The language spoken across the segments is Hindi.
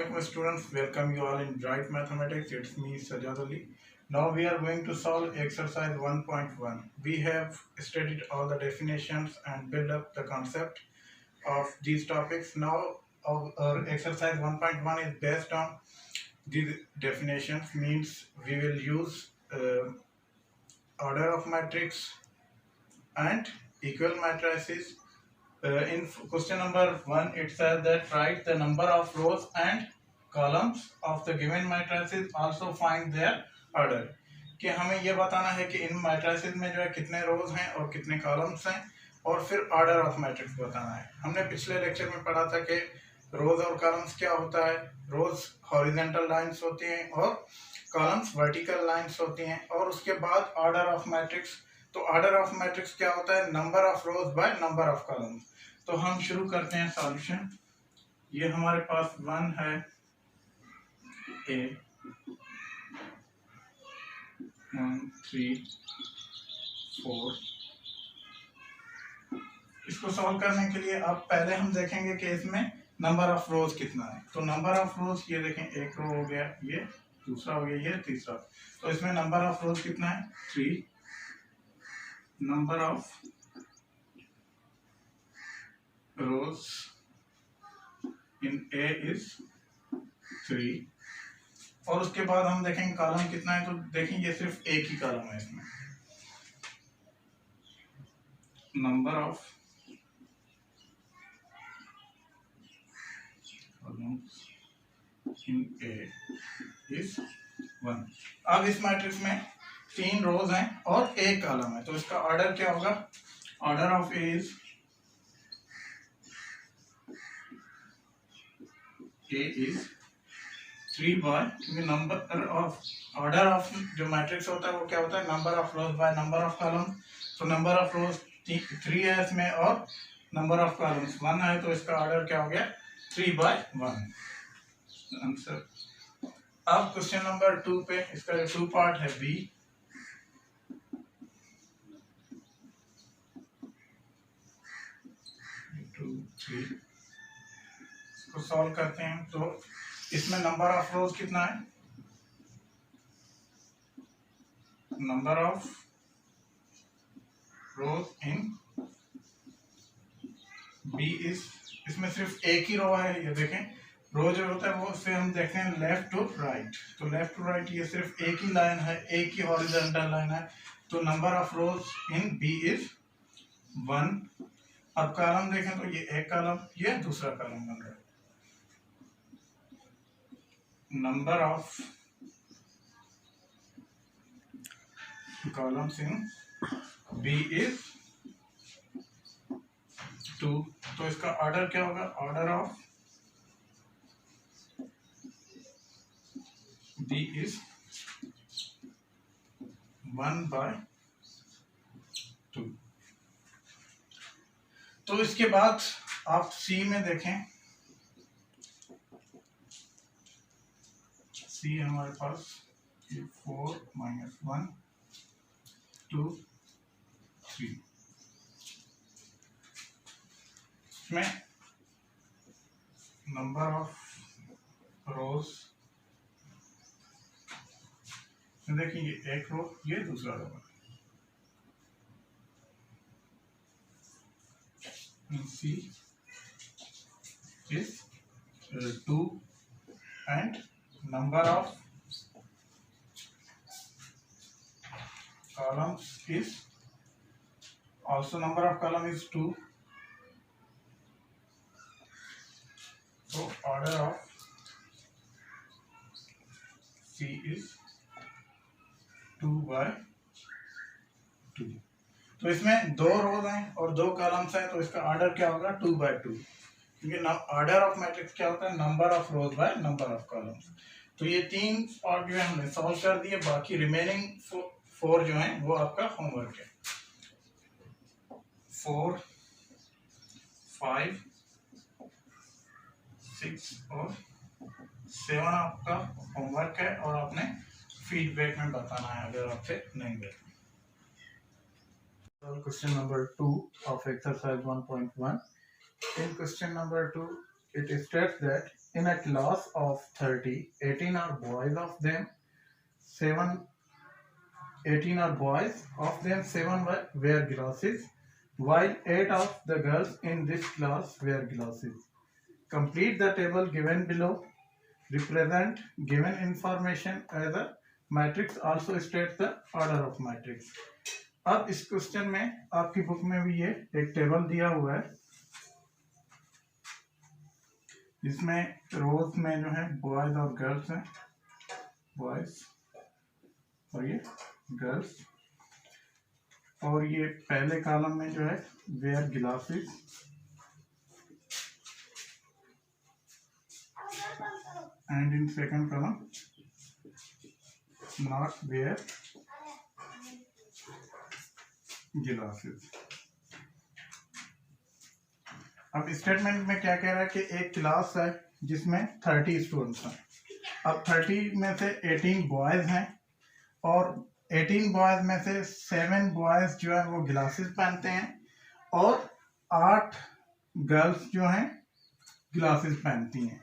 Assalamualaikum students, welcome you all in Bright Mathematics. It's me Sajad Ali. Now we are going to solve exercise 1.1. We have studied all the definitions and build up the concept of these topics. Now our exercise 1.1 is based on these definitions, means we will use order of matrix and equal matrices. In question number 1, it says that write the number of rows and columns of the given matrices, also find their order. कि हमें ये बताना है कि इन मैट्रिसेस में जो है कितने रोज हैं और कितने कॉलम्स हैं, और फिर ऑर्डर ऑफ मैट्रिक्स बताना है। हमने पिछले लेक्चर में पढ़ा था कि रोज और कॉलम्स क्या होता है। रोज हॉरिजॉन्टल लाइंस होती हैं और कॉलम्स वर्टिकल लाइंस होती हैं, और उसके बाद ऑर्डर ऑफ मैट्रिक्स। तो ऑर्डर ऑफ मैट्रिक्स क्या होता है? Number of rows by number of columns. तो हम शुरू करते हैं सॉल्यूशन। ये हमारे पास 1 है, ए 1 3 4। इसको सॉल्व करने के लिए अब पहले हम देखेंगे कि इसमें नंबर ऑफ रोज कितना है। तो नंबर ऑफ रोज ये देखें, एक रो हो गया, ये दूसरा हो गया, ये तीसरा। तो इसमें नंबर ऑफ रोज कितना है? 3। Number of rows in A is 3। और उसके बाद हम देखेंगे कॉलम कितना है। तो देखेंगे ये सिर्फ एक ही कॉलम है इसमें। Number of columns in A is 1। अब इस मैट्रिक्स में 3 रोज हैं और एक कॉलम है, तो इसका ऑर्डर क्या होगा? Order of A is A is 3 by, क्योंकि नंबर ऑफ ऑर्डर ऑफ जो मैट्रिक्स होता है वो क्या होता है? Number of rows by number of column. तो नंबर ऑफ रोज 3 है इसमें और नंबर ऑफ कॉलम्स 1 है, तो इसका ऑर्डर क्या हो गया? 3 बाय 1 आंसर। अब क्वेश्चन नंबर 2 पे इसका जो 2 पार्ट है, बी 2 3 को सॉल्व करते हैं। तो इसमें नंबर ऑफ रोज कितना है? Number of rows in B is, इसमें सिर्फ एक ही रो है। ये देखें, रो जो होता है वो से हम देखते हैं लेफ्ट टू राइट। तो लेफ्ट टू राइट ये सिर्फ एक ही लाइन है, एक ही हॉरिजॉन्टल लाइन है। तो number of rows in B is 1। अब कॉलम देखें तो ये एक कॉलम, ये दूसरा कॉलम बन रहा है। Number of columns in B is 2। तो इसका ऑर्डर क्या होगा? Order of B is 1 by 2। तो इसके बाद आप C में देखें, C हमारे पास 4 माइनस 1 2 3। इसमें नंबर ऑफ रोज देखिए, ये एक रो, ये दूसरा रो है। C is 2 and number of columns is also number of column is 2। so order of C is 2 by 2। तो इसमें 2 रोज हैं और 2 कॉलम्स हैं, तो इसका ऑर्डर क्या होगा? 2 by 2, क्योंकि ऑर्डर ऑफ मैट्रिक्स क्या होता है? Number of rows by number of columns. तो ये 3 पार्ट जो है हमने सॉल्व कर दिए। बाकी रिमेनिंग 4 जो हैं वो आपका होमवर्क है। 4 5 6 और 7 आपका होमवर्क है, और आपने फीडबैक में बताना है अगर आपसे नहीं बैठे। Question number 2 of exercise 1.1. In question number 2, it states that in a class of 30, 18 are boys, of them 7 18 are boys, of them 7 wear glasses, while 8 of the girls in this class wear glasses. Complete the table given below. Represent given information as a matrix. Also state the order of matrix. अब इस क्वेश्चन में आपकी बुक में भी ये एक टेबल दिया हुआ है जिसमें रोज में जो है बॉयज और गर्ल्स हैं, बॉयज और ये गर्ल्स, और ये पहले कॉलम में जो है where glasses, and in second column not where glasses. अब स्टेटमेंट में क्या कह रहा है कि एक क्लास है जिसमें 30 स्टूडेंट्स हैं। अब 30 में से 18 बॉयज हैं और 18 बॉयज में से 7 बॉयज जो है वो ग्लासेस पहनते हैं और 8 गर्ल्स जो हैं ग्लासेस पहनती हैं।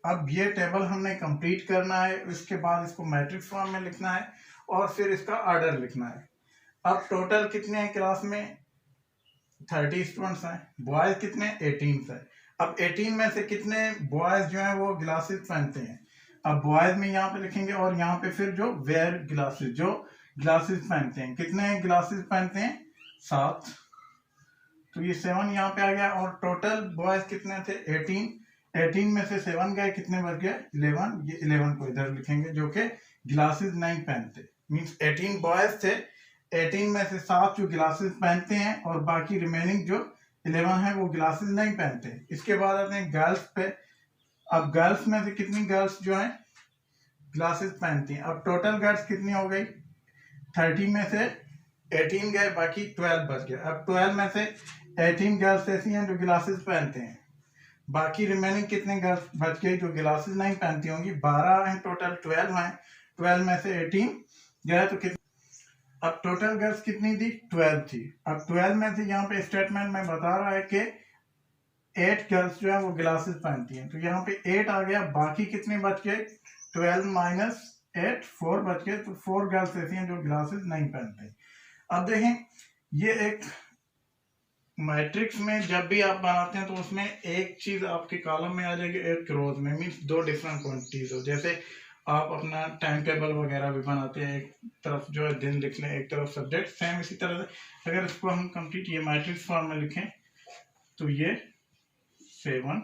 अब ये टेबल हमने कंप्लीट करना है, इसके बाद इसको मैट्रिक्स फॉर्म में लिखना है और फिर इसका ऑर्डर लिखना है। अब टोटल कितने हैं क्लास में? 30 स्टूडेंट्स हैं। बॉयज कितने? 18 हैं। अब 18 में से कितने बॉयज जो हैं वो ग्लासेस पहनते हैं? अब बॉयज में यहाँ पे लिखेंगे और यहाँ पे फिर जो वेयर ग्लासेस, जो ग्लासेस पहनते हैं, कितने ग्लासेस पहनते हैं? 7। तो ये 7 यहाँ पे आ गया और टोटल बॉयज कितने थे? 18 में से 7 गए, कितने बच गए? 11। ये 11 को इधर लिखेंगे जो कि ग्लासेस नहीं पहनते। मीन्स 18 बॉयज थे, 18 में से 7 जो ग्लासेस पहनते हैं और बाकी रिमेनिंग जो 11 है वो ग्लासेस नहीं पहनते। इसके बाद आते हैं गर्ल्स पे। अब गर्ल्स में से कितनी गर्ल्स जो हैं ग्लासेस पहनती हैं? अब टोटल गर्ल्स कितनी हो गई? 30 में से 18 गए, बाकी 12 बच गए। अब 12 में से 18 गर्ल्स ऐसी हैं जो ग्लासेस पहनते हैं, बाकी रिमेनिंग कितने गर्ल्स बच गई जो ग्लासेस नहीं पहनती होंगी? 12 हैं टोटल, 12 हैं। 12 में से 18 गए तो कितने? अब टोटल गर्ल्स कितनी थी? 12 थी। अब 12 में से यहाँ पे स्टेटमेंट में बता रहा है कि 8 गर्ल्स जो है वो ग्लासेस पहनती हैं, तो यहाँ पे 8 आ गया, बाकी कितने बच गए? 12 माइनस 8, 4 बच गए। तो 4 गर्ल्स ऐसी हैं जो ग्लासेस नहीं पहनते। अब देखें, ये एक मैट्रिक्स में जब भी आप बनाते हैं तो उसमें एक चीज आपके कॉलम में आ जाएगी, एक रोज में। मीन्स 2 डिफरेंट क्वांटिटीज हो। जैसे आप अपना टाइम टेबल वगैरह भी बनाते हैं, एक तरफ जो है दिन लिख लें, एक तरफ सब्जेक्ट, सेम इसी तरह से अगर इसको हम कंप्लीट ये मैट्रिक्स फॉर्म में लिखें तो ये 7,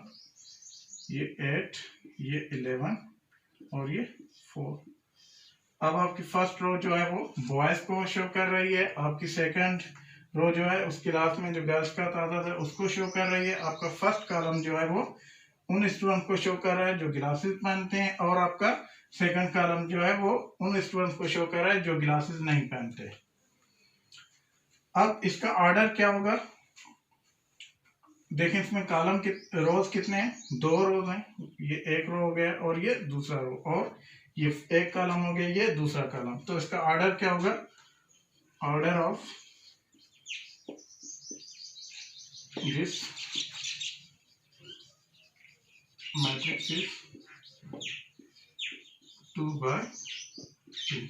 ये 8, ये 11 और ये 4। अब आपकी फर्स्ट रो जो है वो बॉयज को शो कर रही है, आपकी सेकंड रो जो है उसके लास्ट में जो गर्ल्स का तादाद है उसको शो कर रही है, आपका फर्स्ट कॉलम जो है वो उन स्टूडेंट को शो कर रहा है जो ग्लासेस पहनते हैं, और आपका सेकंड कॉलम जो है वो उन स्टूडेंट्स को शो कर रहा है जो ग्लासेस नहीं पहनते। अब इसका ऑर्डर क्या होगा? देखें, इसमें कॉलम रोज कितने हैं? 2 रोज हैं। ये एक रो हो गया और ये दूसरा रो, और ये एक कॉलम हो गया, ये दूसरा कॉलम। तो इसका ऑर्डर क्या होगा? Order of this matrix is 2 by 2।